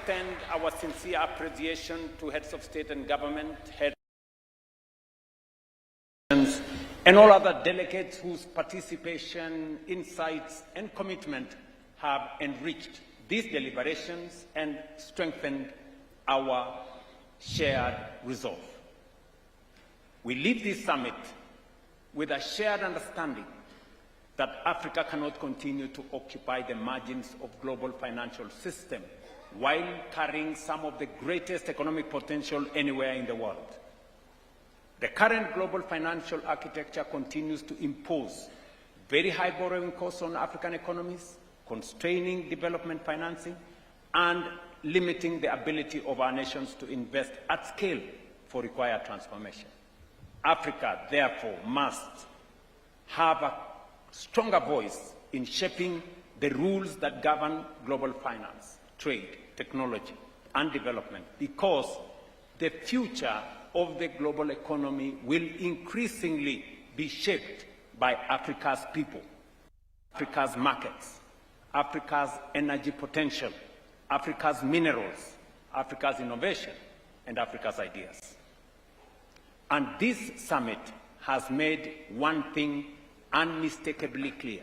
extend our sincere appreciation to heads of state and government, heads and all other delegates whose participation, insights, and commitment have enriched these deliberations and strengthened our shared resolve. We leave this summit with a shared understanding that Africa cannot continue to occupy the margins of global financial system while carrying some of the greatest economic potential anywhere in the world. The current global financial architecture continues to impose very high borrowing costs on African economies, constraining development financing, and limiting the ability of our nations to invest at scale for required transformation. Africa, therefore, must have a stronger voice in shaping the rules that govern global finance, trade, technology, and development, because the future of the global economy will increasingly be shaped by Africa's people, Africa's markets, Africa's energy potential, Africa's minerals, Africa's innovation, and Africa's ideas. And this summit has made one thing unmistakably clear.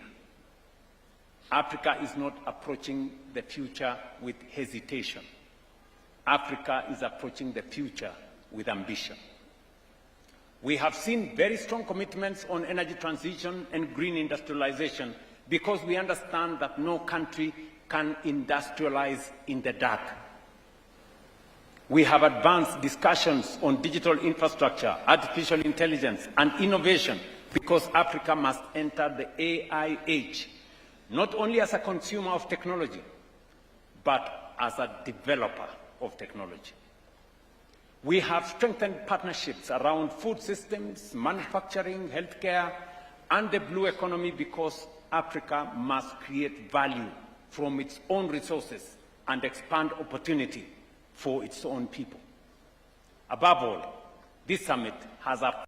Africa is not approaching the future with hesitation. Africa is approaching the future with ambition. We have seen very strong commitments on energy transition and green industrialization because we understand that no country can industrialize in the dark. We have advanced discussions on digital infrastructure, artificial intelligence, and innovation because Africa must enter the AI age, not only as a consumer of technology, but as a developer of technology. We have strengthened partnerships around food systems, manufacturing, healthcare, and the blue economy because Africa must create value from its own resources and expand opportunity for its own people. Above all, this summit has affirmed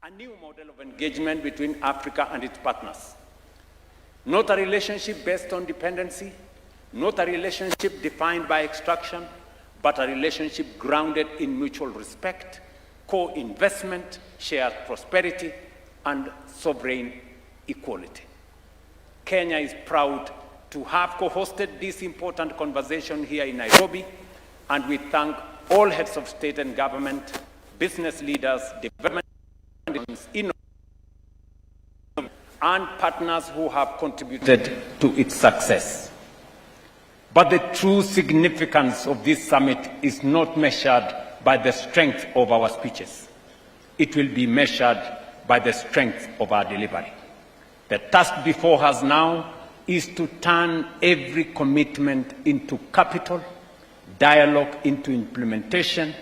a new model of engagement between Africa and its partners. Not a relationship based on dependency, not a relationship defined by extraction, but a relationship grounded in mutual respect, co-investment, shared prosperity, and sovereign equality. Kenya is proud to have co-hosted this important conversation here in Nairobi, and we thank all heads of state and government, business leaders, development and partners who have contributed to its success. But the true significance of this summit is not measured by the strength of our speeches. It will be measured by the strength of our delivery. The task before us now is to turn every commitment into capital, dialogue into implementation,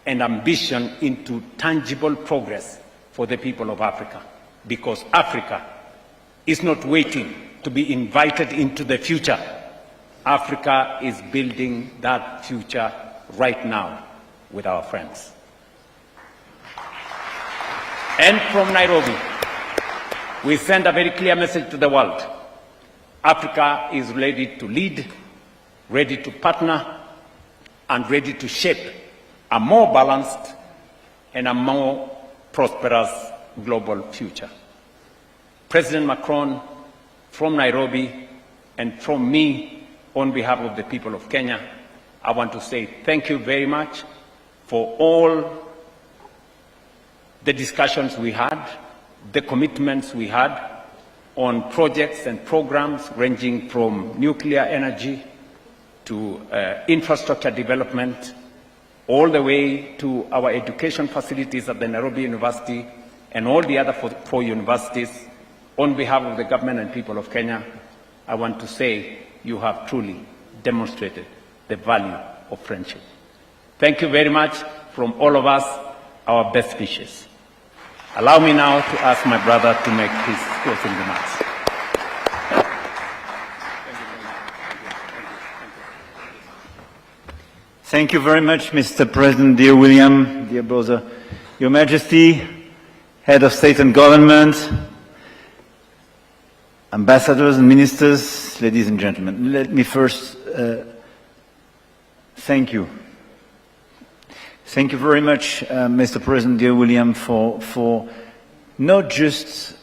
and ambition into tangible progress for the people of Africa. Because Africa is not waiting to be invited into the future. Africa is building that future right now with our friends. And from Nairobi, we send a very clear message to the world. Africa is ready to lead, ready to partner, and ready to shape a more balanced and a more prosperous global future. President Macron, from Nairobi, and from me, on behalf of the people of Kenya, I want to say thank you very much for all the discussions we had, the commitments we had on projects and programs ranging from nuclear energy to infrastructure development, all the way to our education facilities at the Nairobi University and all the other four universities. On behalf of the government and people of Kenya, I want to say you have truly demonstrated the value of friendship. Thank you very much from all of us, our best wishes. Allow me now to ask my brother to make his closing remarks. Thank you very much, Mr. President, dear William, dear brother, Your Majesty, Head of State and Government, Ambassadors and Ministers, ladies and gentlemen. Let me first Thank you. Thank you very much, Mr. President, dear William, for not just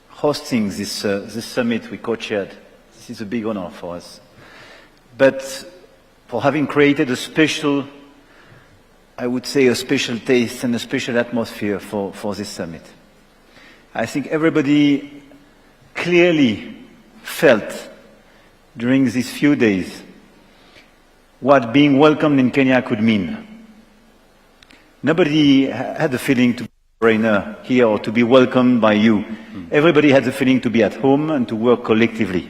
hosting this summit we co-chaired. This is a big honor for us. But for having created a special, I would say a special taste and a special atmosphere for this summit. I think everybody clearly felt during these few days what being welcomed in Kenya could mean. Nobody had the feeling to be a foreigner here or to be welcomed by you. Everybody had the feeling to be at home and to work collectively.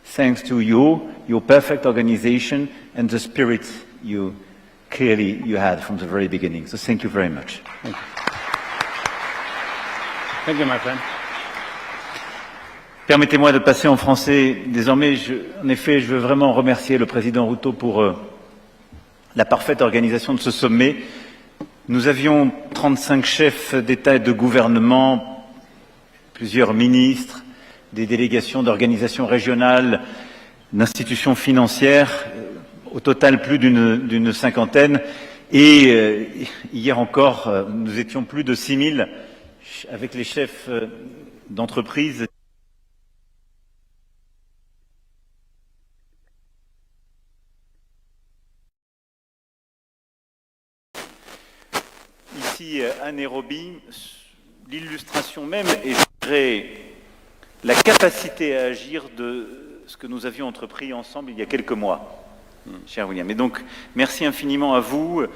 Thanks to you, your perfect organization and the spirit you had from the very beginning. So thank you very much. Thank you. Thank you, my friend. Permettez-moi de passer en français. Désormais, en effet, je veux vraiment remercier le président Ruto pour la parfaite organisation de ce sommet. Nous avions 35 chefs d'État et de gouvernement, plusieurs ministres, des délégations d'organisations régionales, d'institutions financières, au total plus d'une cinquantaine. Et hier encore, nous étions plus de 6000 avec les chefs d'entreprise. Ici à Nairobi, l'illustration même et je dirais la capacité à agir de ce que nous avions entrepris ensemble il y a quelques mois, cher William. Et donc, merci infiniment à vous,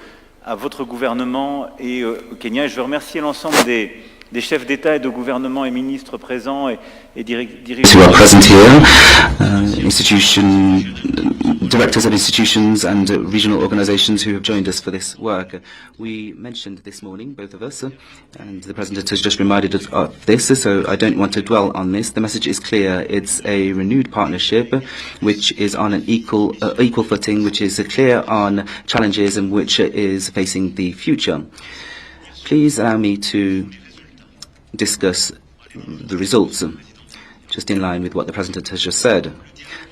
à votre gouvernement et au Kenya. Et je veux remercier l'ensemble des chefs d'État et de gouvernement et ministres présents et dirigeants. Who are present here, directors of institutions and regional organizations who have joined us for this work. We mentioned this morning, both of us, and the President has just reminded us of this, so I don't want to dwell on this. The message is clear. It's a renewed partnership which is on an equal footing, which is clear on challenges and which is facing the future. Please allow me to discuss the results, just in line with what the President has just said.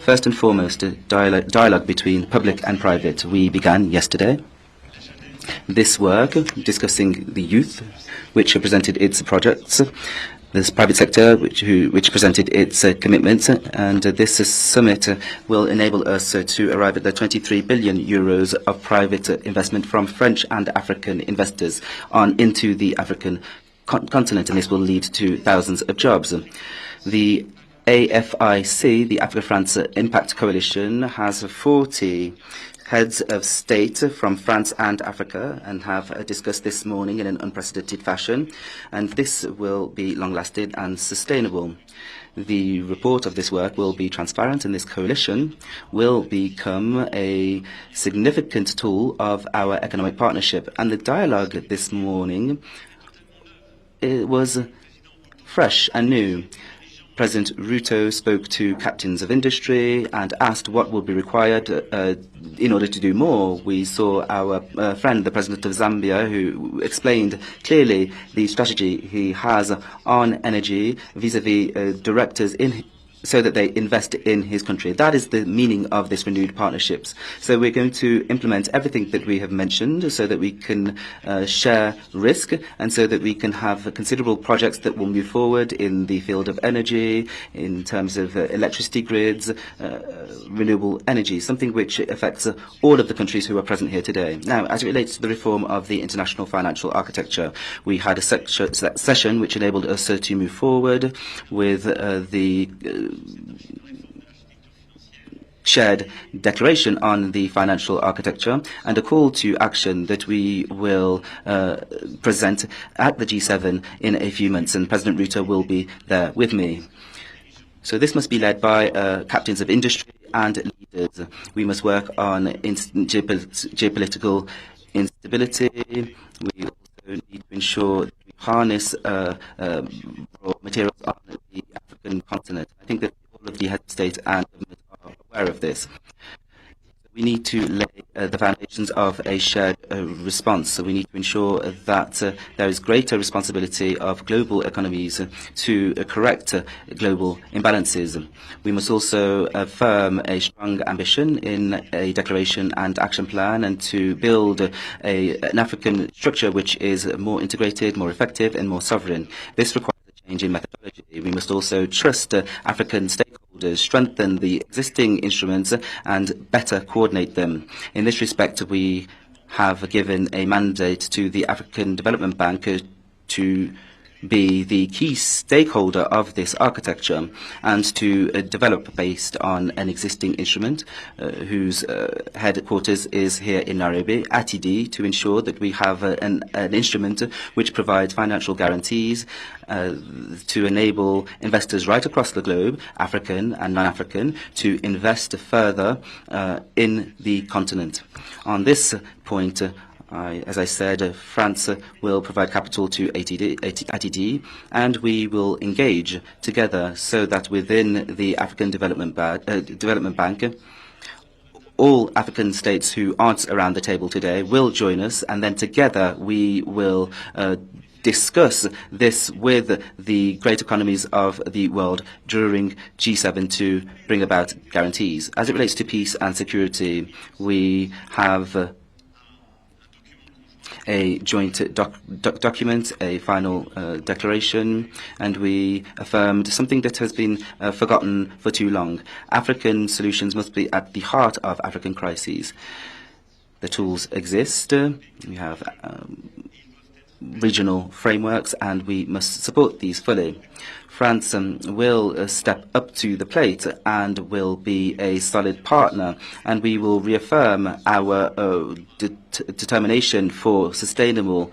First and foremost, a dialogue between public and private. We began yesterday this work discussing the youth, which presented its projects, this private sector, which presented its commitments, and this summit will enable us to arrive at the 23 billion euros of private investment from French and African investors into the African continent, and this will lead to thousands of jobs. The AFIC, the Africa-France Impact Coalition, has 40 heads of state from France and Africa and have discussed this morning in an unprecedented fashion, and this will be long-lasting and sustainable. The report of this work will be transparent, and this coalition will become a significant tool of our economic partnership. And the dialogue this morning, it was fresh and new. President Ruto spoke to captains of industry and asked what would be required in order to do more. We saw our friend, the President of Zambia, who explained clearly the strategy he has on energy vis-à-vis directors so that they invest in his country. That is the meaning of this renewed partnerships. So we're going to implement everything that we have mentioned so that we can share risk and so that we can have considerable projects that will move forward in the field of energy, in terms of electricity grids, renewable energy, something which affects all of the countries who are present here today. Now, as it relates to the reform of the international financial architecture, we had a session which enabled us to move forward with the shared declaration on the financial architecture and a call to action that we will present at the G7 in a few months, and President Ruto will be there with me. So this must be led by captains of industry and leaders. We must work on geopolitical instability. We also need to ensure that we harness raw materials on the African continent. I think that all of the heads of state and government are aware of this. We need to lay the foundations of a shared response. So we need to ensure that there is greater responsibility of global economies to correct global imbalances. We must also affirm a strong ambition in a declaration and action plan, and to build an African structure which is more integrated, more effective and more sovereign. This requires a change in methodology. We must also trust African stakeholders, strengthen the existing instruments and better coordinate them. In this respect, we have given a mandate to the African Development Bank to be the key stakeholder of this architecture and to develop based on an existing instrument whose headquarters is here in Nairobi, ATD, to ensure that we have an instrument which provides financial guarantees to enable investors right across the globe, African and non-African, to invest further in the continent. On this point, as I said, France will provide capital to ATD, and we will engage together so that within the African Development Bank, all African states who aren't around the table today will join us, and then together we will discuss this with the great economies of the world during G7 to bring about guarantees. As it relates to peace and security, we have a joint document, a final declaration, and we affirmed something that has been forgotten for too long. African solutions must be at the heart of African crises. The tools exist. We have regional frameworks, and we must support these fully. France will step up to the plate and will be a solid partner, and we will reaffirm our determination for sustainable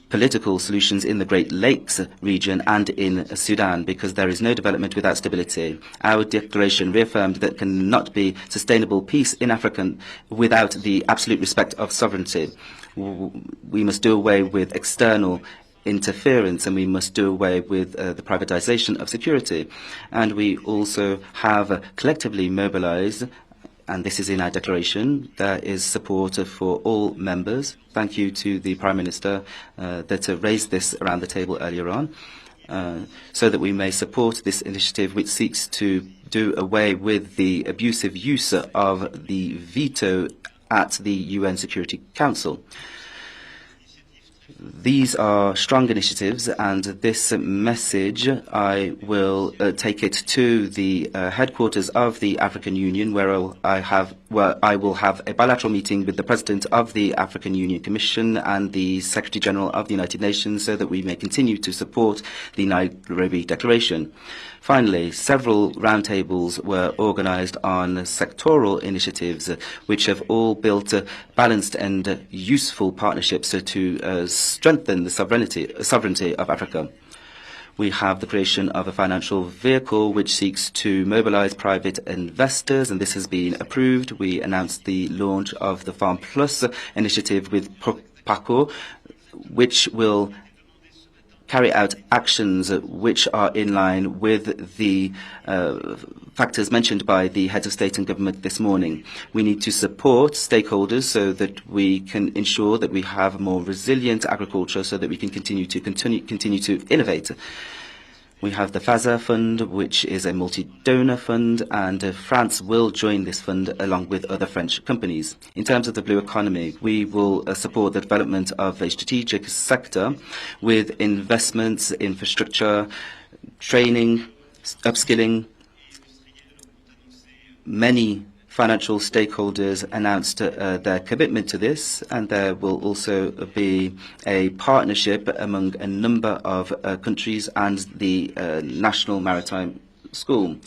political solutions in the Great Lakes region and in Sudan, because there is no development without stability. Our declaration reaffirmed that cannot be sustainable peace in Africa without the absolute respect of sovereignty. We must do away with external interference, and we must do away with the privatization of security. And we also have collectively mobilized, and this is in our declaration, there is support for all members. Thank you to the Prime Minister that raised this around the table earlier on, so that we may support this initiative which seeks to do away with the abusive use of the veto at the UN Security Council. These are strong initiatives, and this message, I will take it to the headquarters of the African Union, where I will have a bilateral meeting with the President of the African Union Commission and the Secretary General of the United Nations, so that we may continue to support the Nairobi Declaration. Finally, several roundtables were organized on sectoral initiatives, which have all built balanced and useful partnerships to strengthen the sovereignty of Africa. We have the creation of a financial vehicle which seeks to mobilize private investors, and this has been approved. We announced the launch of the Farm Plus initiative with PACO, which will carry out actions which are in line with the factors mentioned by the heads of state and government this morning. We need to support stakeholders so that we can ensure that we have more resilient agriculture, so that we can continue to innovate. We have the FASA fund, which is a multi-donor fund, and France will join this fund along with other French companies. In terms of the blue economy, we will support the development of a strategic sector with investments, infrastructure, training, upskilling. Many financial stakeholders announced their commitment to this, and there will also be a partnership among a number of countries and the National Maritime School.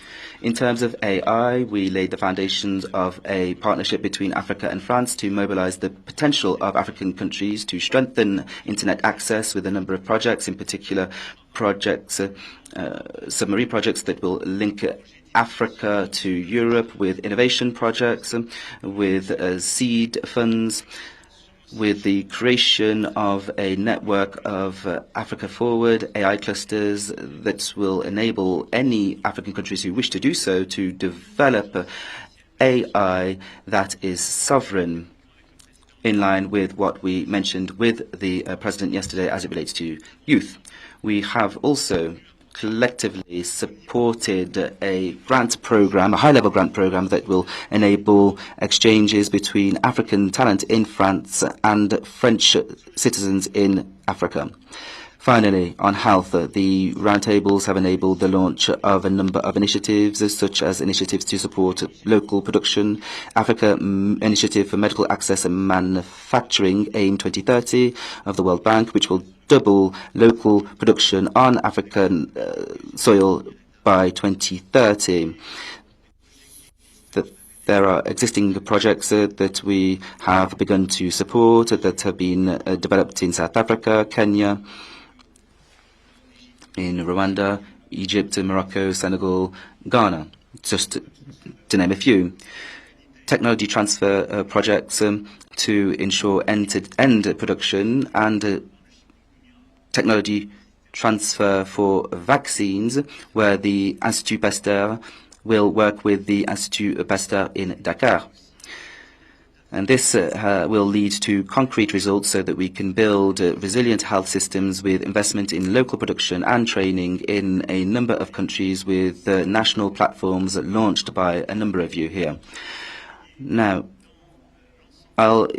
In terms of AI, we laid the foundations of a partnership between Africa and France to mobilize the potential of African countries to strengthen internet access with a number of projects, in particular projects, submarine projects that will link Africa to Europe, with innovation projects, with seed funds, with the creation of a network of Africa Forward AI clusters that will enable any African countries who wish to do so to develop AI that is sovereign, in line with what we mentioned with the President yesterday as it relates to youth. We have also collectively supported a grant program, a high-level grant program that will enable exchanges between African talent in France and French citizens in Africa. Finally, on health, the roundtables have enabled the launch of a number of initiatives, such as initiatives to support local production, Africa Initiative for Medical Access and Manufacturing, AIM 2030 of the World Bank, which will double local production on African soil by 2030. There are existing projects that we have begun to support that have been developed in South Africa, Kenya, in Rwanda, Egypt, Morocco, Senegal, Ghana, just to name a few. Technology transfer projects to ensure end-to-end production and technology transfer for vaccines, where the Institut Pasteur will work with the Institut Pasteur in Dakar. And this will lead to concrete results so that we can build resilient health systems with investment in local production and training in a number of countries with national platforms launched by a number of you here. Now, all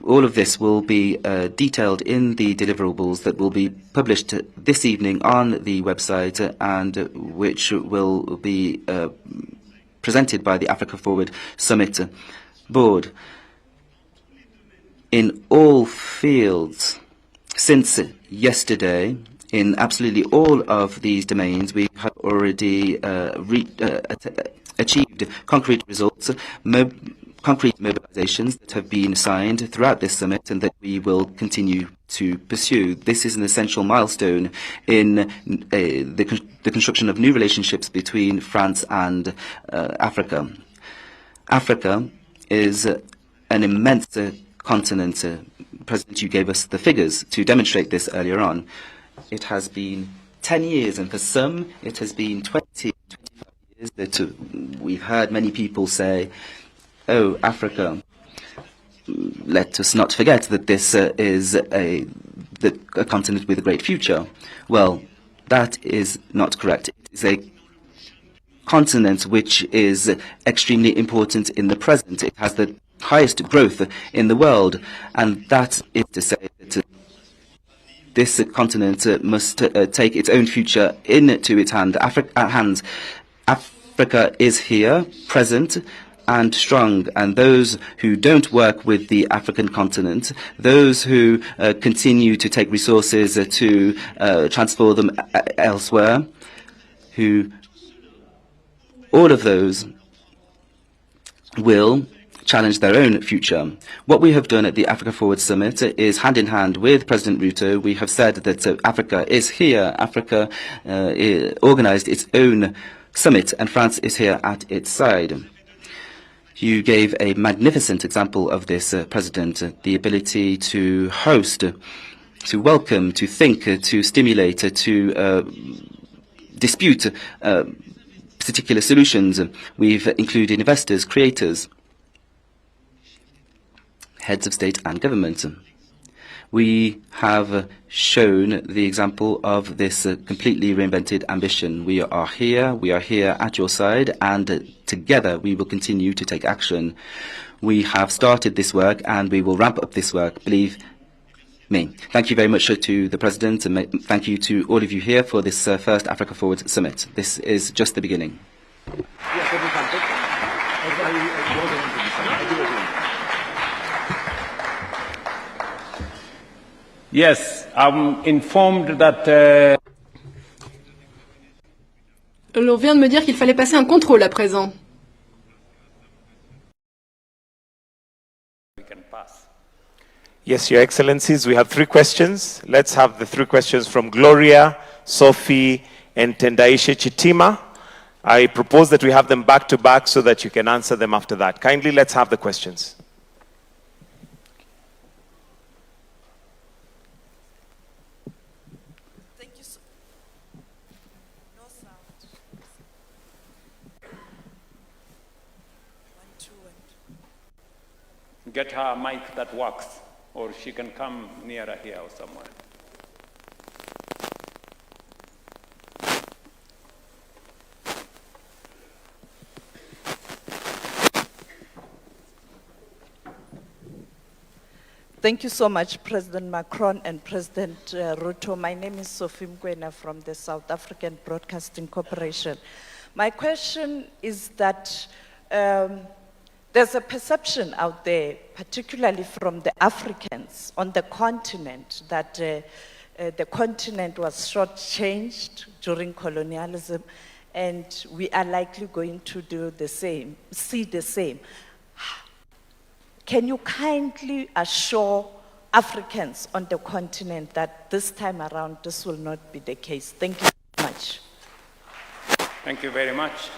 of this will be detailed in the deliverables that will be published this evening on the website and which will be presented by the Africa Forward Summit Board. In all fields, since yesterday, in absolutely all of these domains, we have already achieved concrete results, concrete mobilizations that have been signed throughout this summit and that we will continue to pursue. This is an essential milestone in the construction of new relationships between France and Africa. Africa is an immense continent. President, you gave us the figures to demonstrate this earlier on. It has been 10 years, and for some, it has been 20, 25 years that we've heard many people say, oh, Africa, let us not forget that this is a continent with a great future. Well, that is not correct. It is a continent which is extremely important in the present. It has the highest growth in the world, and that is to say that this continent must take its own future into its hands. Africa is here, present and strong, and those who don't work with the African continent, those who continue to take resources to transfer them elsewhere, all of those will challenge their own future. What we have done at the Africa Forward Summit is hand in hand with President Ruto. We have said that Africa is here. Africa organized its own summit, and France is here at its side. You gave a magnificent example of this, President, the ability to host, to welcome, to think, to stimulate, to dispute particular solutions. We've included investors, creators, heads of state and government. We have shown the example of this completely reinvented ambition. We are here at your side, and together we will continue to take action. We have started this work and we will ramp up this work, believe me. Thank you very much to the President, and thank you to all of you here for this first Africa Forward Summit. This is just the beginning. Yes, I'm informed that... L'on vient de me dire qu'il fallait passer un contrôle à présent. We can pass. Yes, Your Excellencies, we have 3 questions. Let's have the 3 questions from Gloria, Sophie, and Tendaisha Chitima. I propose that we have them back to back so that you can answer them after that. Kindly, let's have the questions. get her a mic that works, or she can come nearer here or somewhere. Thank you so much, President Macron and President Ruto. My name is Sophie Mkwena from the South African Broadcasting Corporation. My question is that there's a perception out there, particularly from the Africans on the continent, that the continent was shortchanged during colonialism, and we are likely going to do the same, see the same. Can you kindly assure Africans on the continent that this time around this will not be the case? Thank you very much. Thank you very much.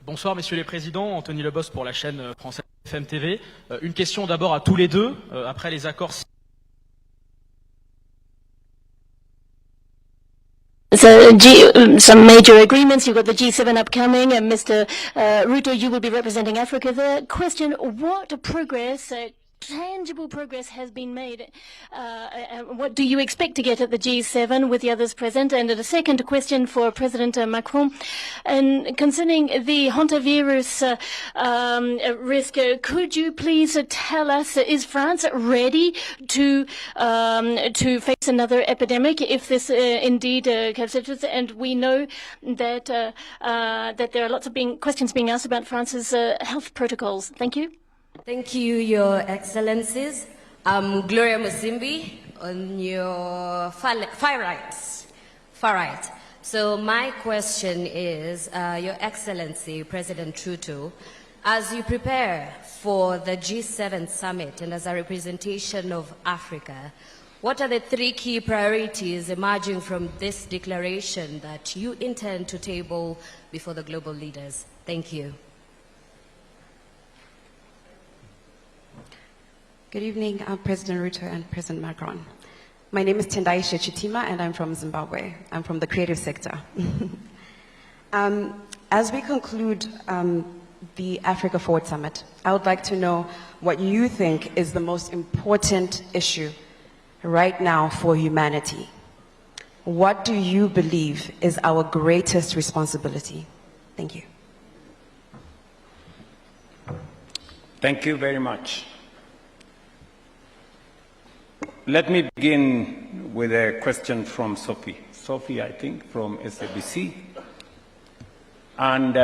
Bonsoir, messieurs les présidents. Anthony Lebos pour la chaîne française FM TV. Une question d'abord à tous les deux. Après les accords... So some major agreements, you've got the G7 upcoming, and Mr. Ruto, you will be representing Africa there. Question, what progress, tangible progress has been made? What do you expect to get at the G7 with the others present? And the second question for President Macron, and concerning the hantavirus risk, could you please tell us, is France ready to face another epidemic if this indeed constitutes? And we know that that there are lots of questions being asked about France's health protocols. Thank you. Thank you, Your Excellencies. I'm Gloria Musimbi on your far right. So my question is, Your Excellency, President Trudeau, as you prepare for the G7 summit and as a representation of Africa, what are the 3 key priorities emerging from this declaration that you intend to table before the global leaders? Thank you. Good evening, President Ruto and President Macron. My name is Tendaisha Chitima and I'm from Zimbabwe. I'm from the creative sector. As we conclude the Africa Forward Summit, I would like to know what you think is the most important issue right now for humanity. What do you believe is our greatest responsibility? Thank you. Thank you very much. Let me begin with a question from Sophie. Sophie, I think, from SABC. And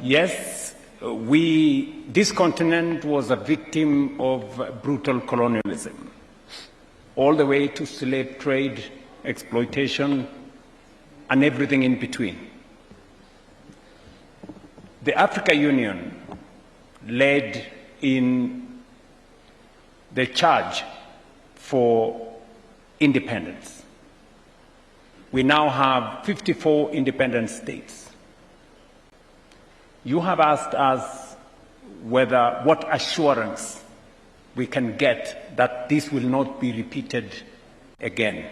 yes, this continent was a victim of brutal colonialism, all the way to slave trade, exploitation, and everything in between. The African Union led in the charge for independence. We now have 54 independent states. You have asked us what assurance we can get that this will not be repeated again.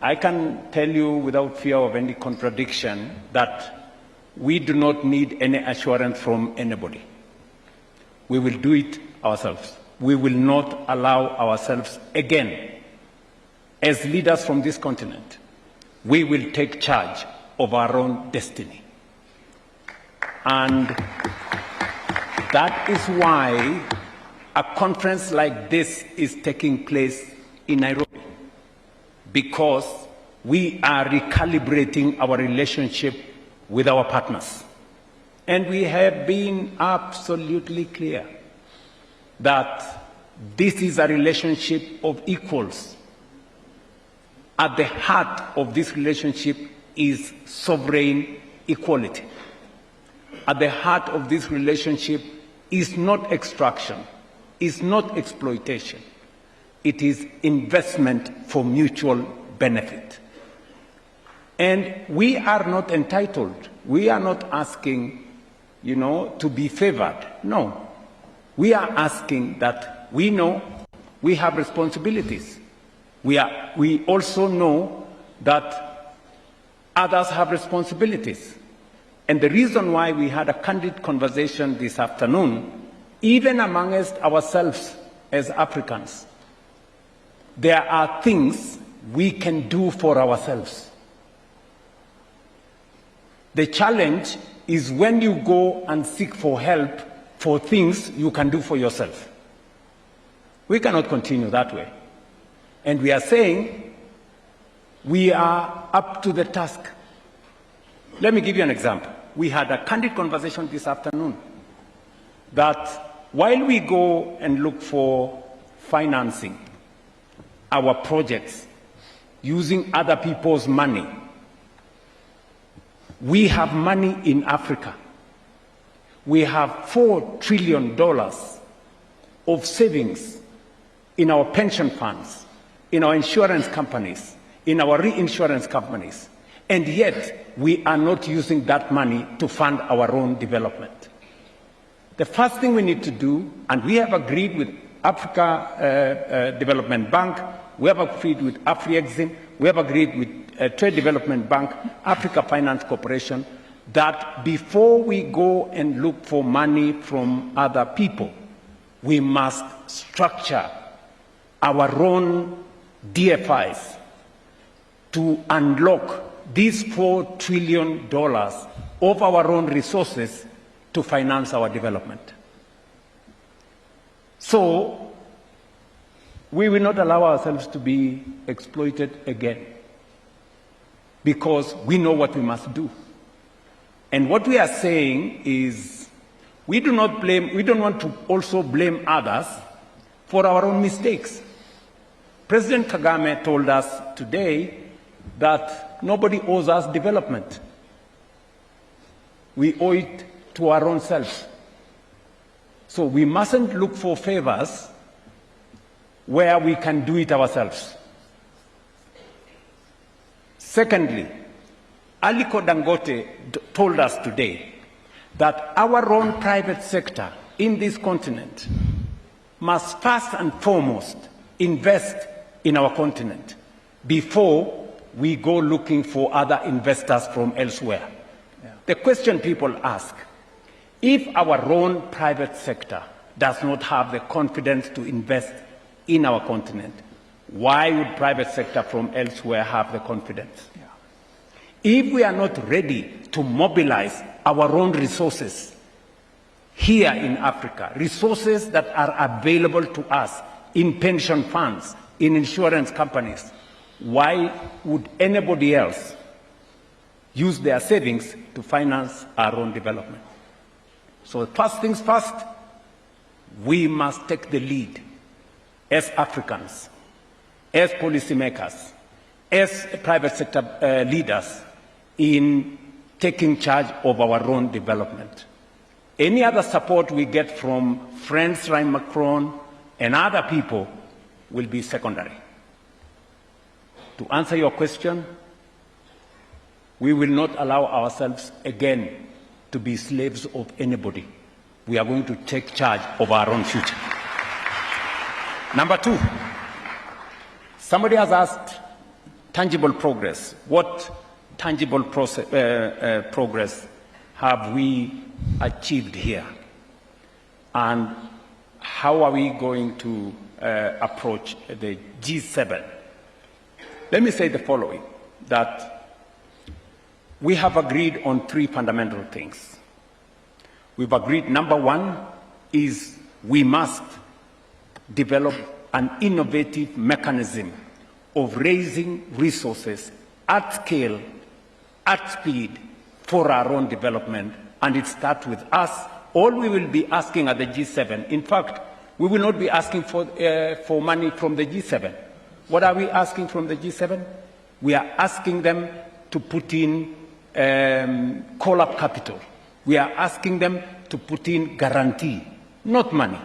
I can tell you without fear of any contradiction that we do not need any assurance from anybody. We will do it ourselves. We will not allow ourselves again, as leaders from this continent, we will take charge of our own destiny. And that is why a conference like this is taking place in Nairobi, because we are recalibrating our relationship with our partners. And we have been absolutely clear that this is a relationship of equals. At the heart of this relationship is sovereign equality. At the heart of this relationship is not extraction, is not exploitation. It is investment for mutual benefit. And we are not entitled. We are not asking, to be favored. No. We are asking that we know we have responsibilities. We also know that Others have responsibilities. And the reason why we had a candid conversation this afternoon, even amongst ourselves as Africans, there are things we can do for ourselves. The challenge is when you go and seek for help for things you can do for yourself. We cannot continue that way. And we are saying we are up to the task. Let me give you an example. We had a candid conversation this afternoon that while we go and look for financing our projects using other people's money, we have money in Africa. We have $4 trillion of savings in our pension funds, in our insurance companies, in our reinsurance companies, and yet we are not using that money to fund our own development. The first thing we need to do, and we have agreed with Africa Development Bank, we have agreed with Afri-Exim, we have agreed with Trade Development Bank, Africa Finance Corporation, that before we go and look for money from other people, we must structure our own DFIs to unlock these $4 trillion of our own resources to finance our development. So, we will not allow ourselves to be exploited again, because we know what we must do. And what we are saying is we don't want to also blame others for our own mistakes. President Kagame told us today that nobody owes us development. We owe it to our own selves. So we mustn't look for favors where we can do it ourselves. Secondly, Aliko Dangote told us today that our own private sector in this continent must first and foremost invest in our continent before we go looking for other investors from elsewhere. Yeah. The question people ask, if our own private sector does not have the confidence to invest in our continent, why would private sector from elsewhere have the confidence? Yeah. If we are not ready to mobilize our own resources here in Africa, resources that are available to us in pension funds, in insurance companies, why would anybody else use their savings to finance our own development? So first things first, we must take the lead as Africans, as policymakers, as private sector leaders in taking charge of our own development. Any other support we get from friends like Macron and other people will be secondary. To answer your question, we will not allow ourselves again to be slaves of anybody. We are going to take charge of our own future. Number two, somebody has asked tangible progress. What tangible progress have we achieved here? And how are we going to approach the G7? Let me say the following, that we have agreed on three fundamental things. We've agreed, number one, is we must develop an innovative mechanism of raising resources at scale, at speed, for our own development, and it starts with us. All we will be asking at the G7, in fact, we will not be asking for money from the G7. What are we asking from the G7? We are asking them to put in call-up capital. We are asking them to put in guarantee, not money.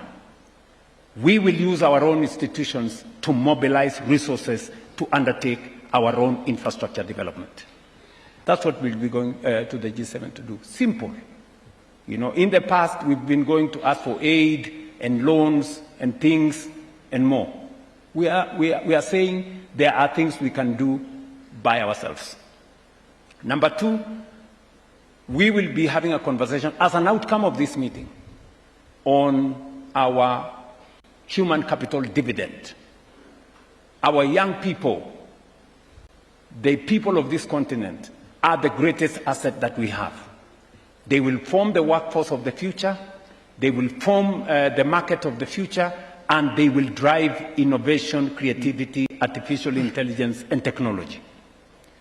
We will use our own institutions to mobilize resources to undertake our own infrastructure development. That's what we'll be going to the G7 to do. Simple. You know, in the past, we've been going to ask for aid and loans and things and more. We are saying there are things we can do by ourselves. Number two, we will be having a conversation as an outcome of this meeting on our human capital dividend. Our young people, the people of this continent, are the greatest asset that we have. They will form the workforce of the future, they will form the market of the future, and they will drive innovation, creativity, artificial intelligence, and technology.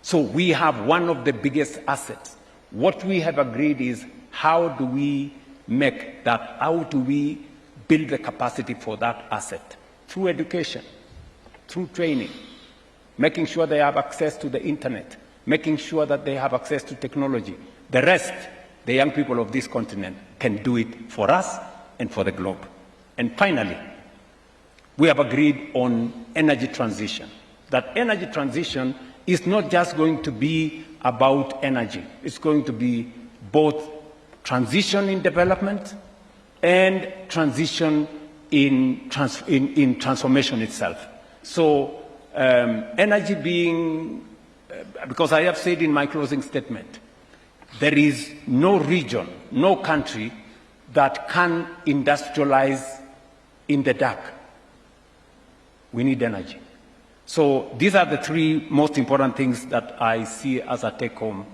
So we have one of the biggest assets. What we have agreed is, how do we make that, how do we build the capacity for that asset? Through education, through training, making sure they have access to the internet, making sure that they have access to technology. The rest, the young people of this continent can do it for us and for the globe. And finally, we have agreed on energy transition. That energy transition is not just going to be about energy. It's going to be both transition in development and transition in transformation itself. So energy being, because I have said in my closing statement, there is no region, no country that can industrialize in the dark. We need energy. So these are the three most important things that I see as a take-home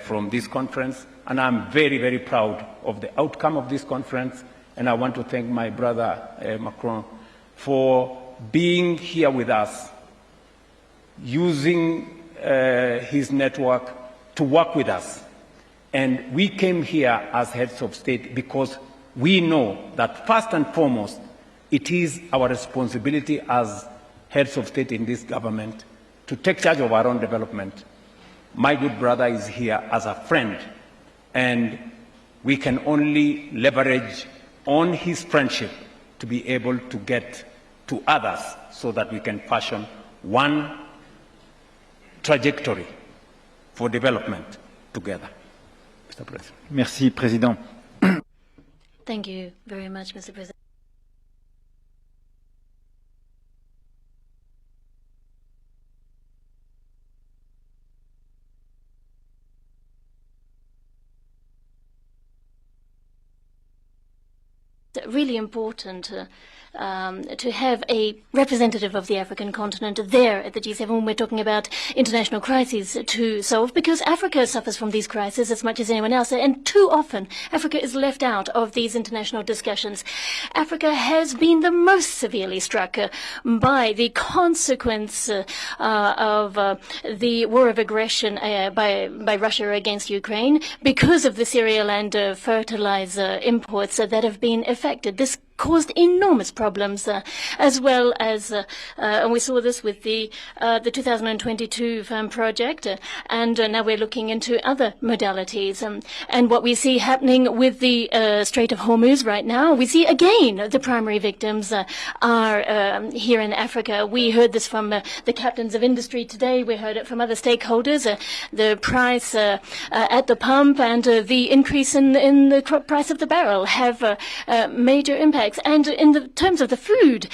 from this conference. And I'm very, very proud of the outcome of this conference. And I want to thank my brother, Macron, for being here with us, using his network to work with us. And we came here as heads of state because we know that first and foremost, it is our responsibility as heads of state in this government to take charge of our own development. My good brother is here as a friend, and we can only leverage on his friendship to be able to get to others so that we can fashion one trajectory for development together. Mr. President. Merci, Président. Thank you very much, Mr. President. Really important to have a representative of the African continent there at the G7 when we're talking about international crises to solve, because Africa suffers from these crises as much as anyone else, and too often Africa is left out of these international discussions. Africa has been the most severely struck by the consequence of the war of aggression by Russia against Ukraine because of the cereal and fertilizer imports that have been affected. This caused enormous problems, as well as, and we saw this with the 2022 farm project, and now we're looking into other modalities. And what we see happening with the Strait of Hormuz right now, we see again the primary victims are here in Africa. We heard this from the captains of industry today. We heard it from other stakeholders. The price at the pump and the increase in the price of the barrel have major impacts. And in the terms of the food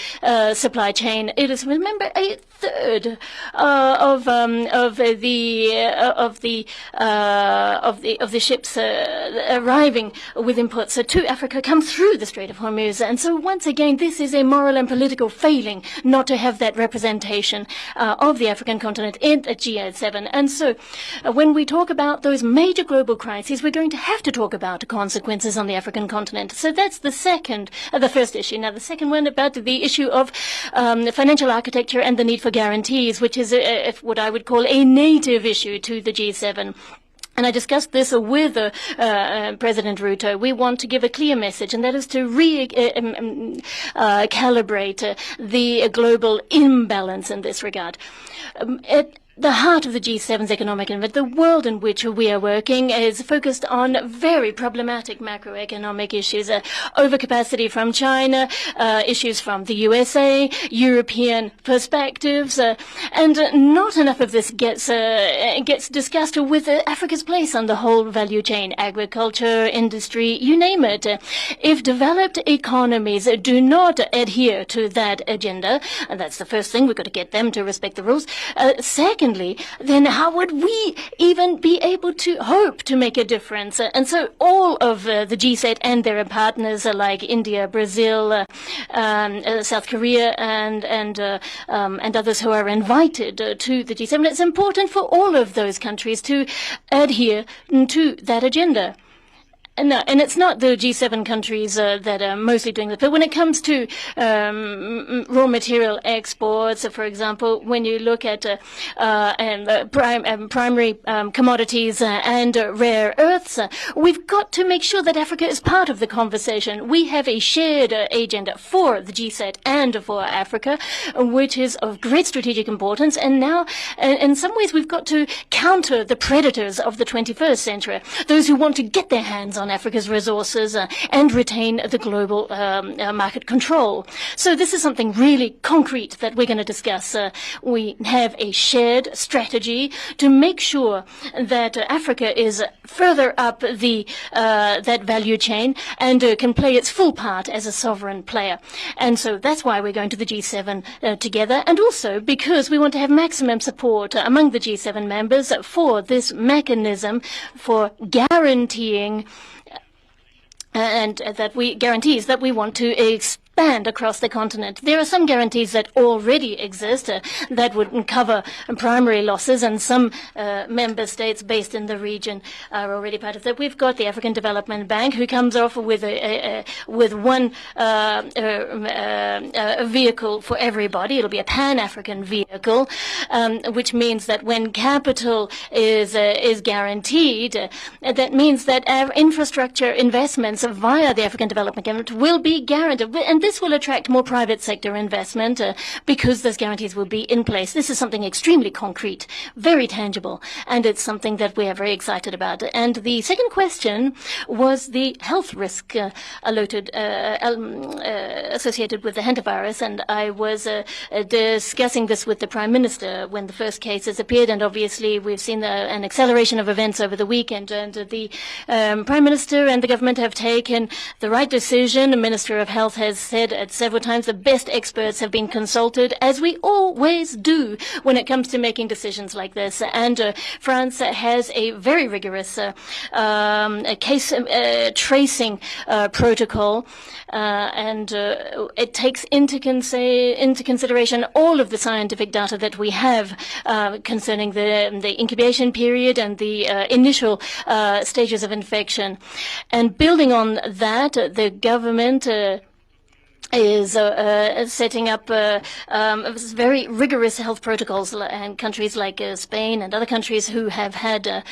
supply chain, it is, remember, a third of the ships arriving with imports to Africa come through the Strait of Hormuz. And so once again, this is a moral and political failing not to have that representation of the African continent in the G7. And so when we talk about those major global crises, we're going to have to talk about the consequences on the African continent. So that's the first issue. Now, the second one about the issue of financial architecture and the need for guarantees, which is what I would call a native issue to the G7. And I discussed this with President Ruto. We want to give a clear message, and that is to calibrate the global imbalance in this regard. The heart of the G7's economic environment, the world in which we are working, is focused on very problematic macroeconomic issues, overcapacity from China, issues from the USA, European perspectives, and not enough of this gets discussed with Africa's place on the whole value chain, agriculture, industry, you name it. If developed economies do not adhere to that agenda, and that's the first thing, we've got to get them to respect the rules. Second, secondly, then how would we even be able to hope to make a difference? And so all of the G7 and their partners like India, Brazil, South Korea, and others who are invited to the G7, it's important for all of those countries to adhere to that agenda. No, and it's not the G7 countries that are mostly doing this. But when it comes to raw material exports, for example, when you look at primary commodities and rare earths, we've got to make sure that Africa is part of the conversation. We have a shared agenda for the G7 and for Africa, which is of great strategic importance. And now, in some ways, we've got to counter the predators of the 21st century, those who want to get their hands on Africa's resources and retain the global market control. So this is something really concrete that we're going to discuss. We have a shared strategy to make sure that Africa is further up the that value chain and can play its full part as a sovereign player. And so that's why we're going to the G7 together, and also because we want to have maximum support among the G7 members for this mechanism for guaranteeing guarantees that we want to expand across the continent. There are some guarantees that already exist that would cover primary losses, and some member states based in the region are already part of that. We've got the African Development Bank, who comes off with one vehicle for everybody. It'll be a Pan-African vehicle, which means that when capital is guaranteed, that means that our infrastructure investments via the African Development Bank will be guaranteed, and this will attract more private sector investment because those guarantees will be in place. This is something extremely concrete, very tangible, and it's something that we are very excited about. And the second question was the health risk associated with the hantavirus, and I was discussing this with the Prime Minister when the first cases appeared, and obviously we've seen an acceleration of events over the weekend, and the Prime Minister and the government have taken the right decision. The Minister of Health has said at several times the best experts have been consulted, as we always do when it comes to making decisions like this. And France has a very rigorous case tracing protocol, and it takes into consideration all of the scientific data that we have concerning the incubation period and the initial stages of infection. And building on that, the government is setting up very rigorous health protocols, and countries like Spain and other countries who have had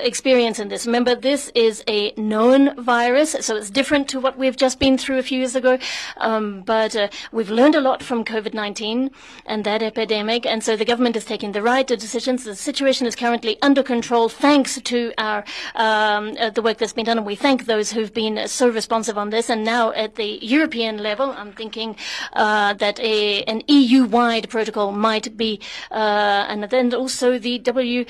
experience in this. Remember, this is a known virus, so it's different to what we've just been through a few years ago, but we've learned a lot from COVID-19 and that epidemic, and so the government is taking the right decisions. The situation is currently under control thanks to our the work that's been done, and we thank those who've been so responsive on this. And now at the European level, I'm thinking that an EU-wide protocol might be, and then also the the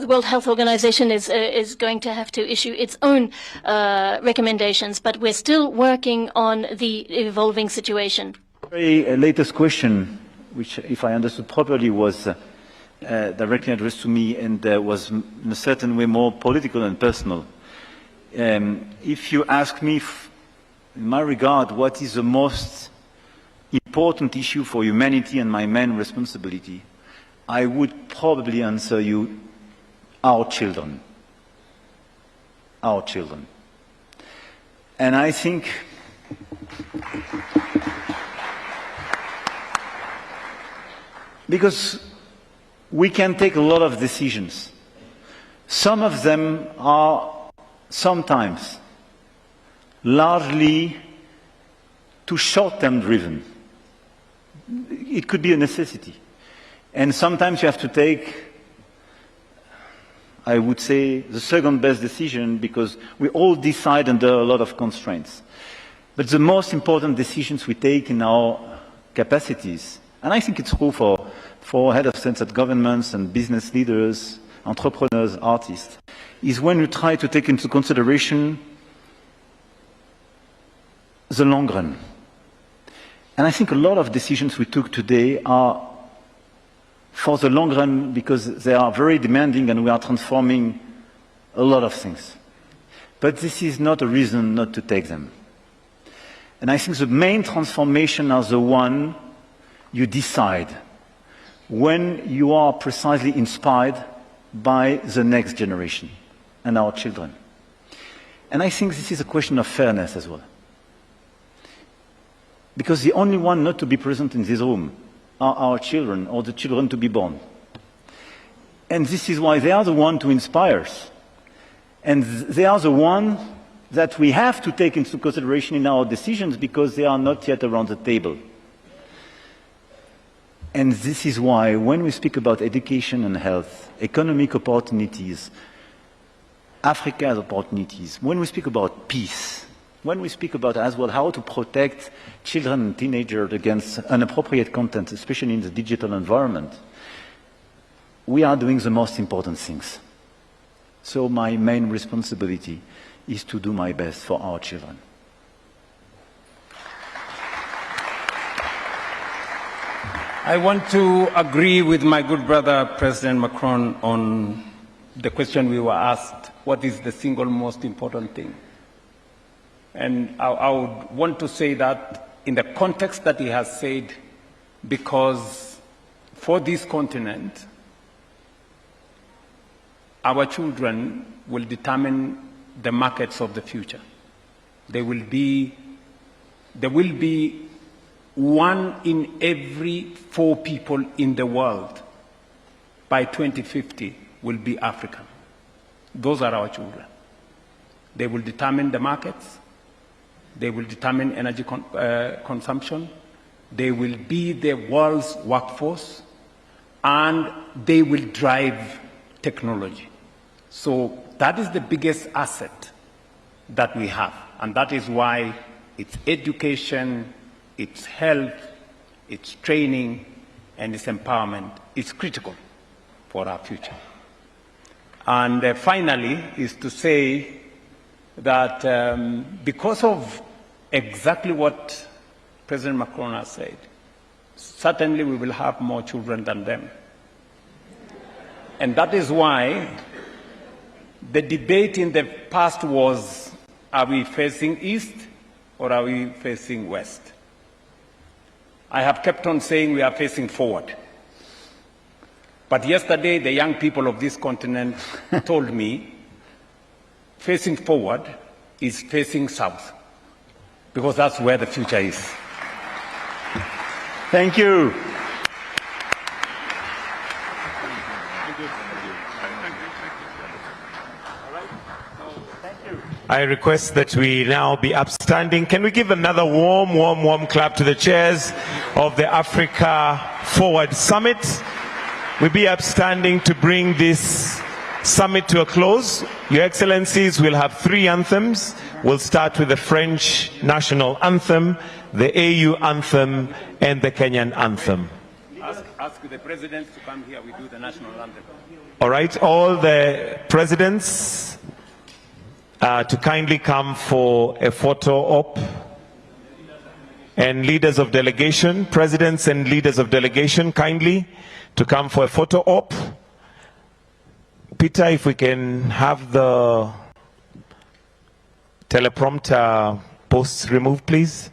World Health Organization is going to have to issue its own recommendations, but we're still working on the evolving situation. Very latest question, which, if I understood properly, was directly addressed to me and was in a certain way more political and personal. If you ask me, in my regard, what is the most important issue for humanity and my main responsibility, I would probably answer you, our children. Our children. And I think because we can take a lot of decisions. Some of them are sometimes largely too short-term driven. It could be a necessity. And sometimes you have to take, I would say, the second best decision, because we all decide under a lot of constraints. But the most important decisions we take in our capacities, and I think it's true for head of state at governments and business leaders, entrepreneurs, artists, is when you try to take into consideration the long run. And I think a lot of decisions we took today are for the long run because they are very demanding and we are transforming a lot of things. But this is not a reason not to take them. And I think the main transformation are the one you decide when you are precisely inspired by the next generation and our children. And I think this is a question of fairness as well. Because the only one not to be present in this room are our children or the children to be born. And this is why they are the one to inspire us. And they are the one that we have to take into consideration in our decisions because they are not yet around the table. And this is why when we speak about education and health, economic opportunities, Africa's opportunities, when we speak about peace, when we speak about as well how to protect children and teenagers against inappropriate content, especially in the digital environment, we are doing the most important things. So my main responsibility is to do my best for our children. I want to agree with my good brother, President Macron, on the question we were asked, what is the single most important thing? And I would want to say that in the context that he has said, because for this continent, our children will determine the markets of the future. There will be 1 in every 4 people in the world by 2050 will be African. Those are our children. They will determine the markets. They will determine energy consumption. They will be the world's workforce. And they will drive technology. So that is the biggest asset that we have. And that is why it's education, it's health, it's training, and it's empowerment. It's critical for our future. And finally, is to say that because of exactly what President Macron has said, certainly we will have more children than them. And that is why the debate in the past was, are we facing east or are we facing west? I have kept on saying we are facing forward. But yesterday, the young people of this continent told me facing forward is facing south, because that's where the future is. Thank you. I request that we now be upstanding. Can we give another warm clap to the chairs of the Africa Forward Summit? We'll be upstanding to bring this summit to a close. Your Excellencies, we'll have 3 anthems. We'll start with the French national anthem, the AU anthem, and the Kenyan anthem. Ask the presidents to come here. We do the national anthem. All right, all the presidents to kindly come for a photo op, and leaders of delegation, presidents and leaders of delegation, kindly to come for a photo op. Peter, if we can have the teleprompter posts removed, please.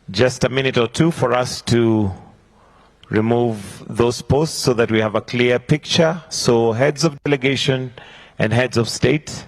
Just a minute or two for us to remove those posts so that we have a clear picture. So heads of delegation and heads of state.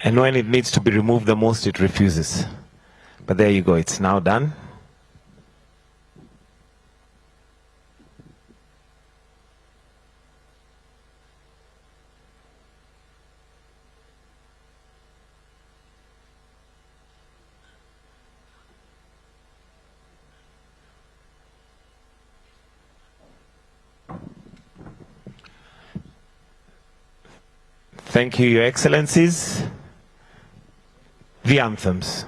And when it needs to be removed the most, it refuses. But there you go, it's now done. Thank you, Your Excellencies. The anthems.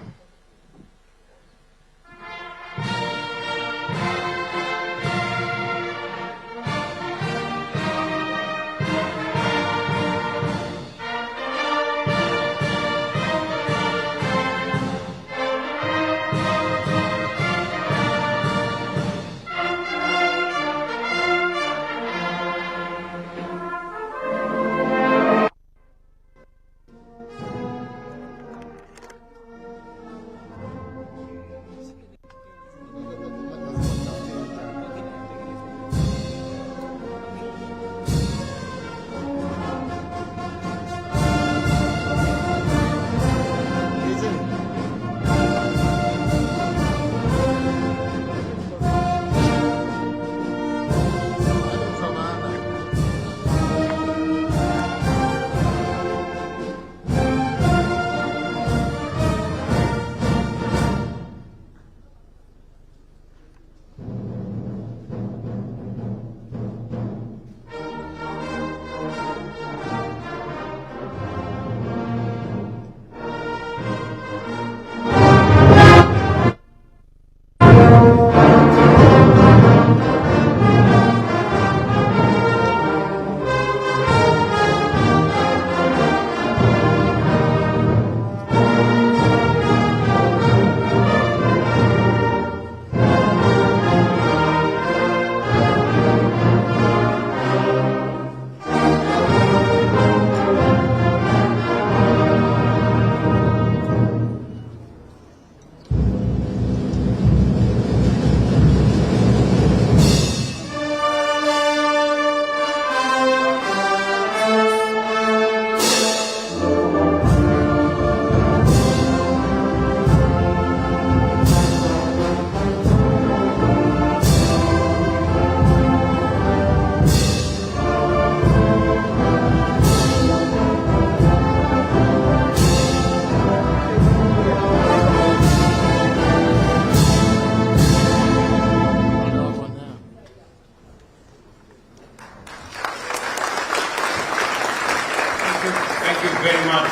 Thank you very much.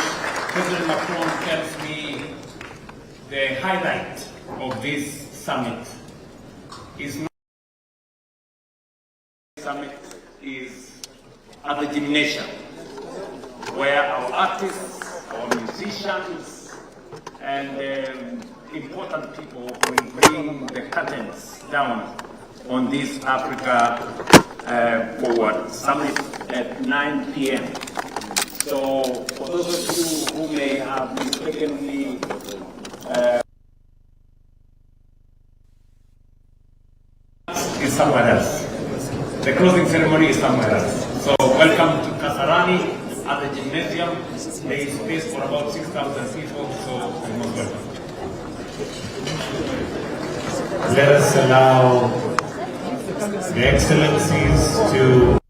President Macron tells me the highlight of this summit is not summit is at the gymnasium, where our artists, our musicians, and important people will bring the curtains down on this Africa Forward Summit at 9 p.m. So for those of you who may have mistakenly is somewhere else. The closing ceremony is somewhere else. So welcome to Kasarani at the gymnasium. There is space for about 6,000 people, so you're most welcome. Let us allow the Excellencies to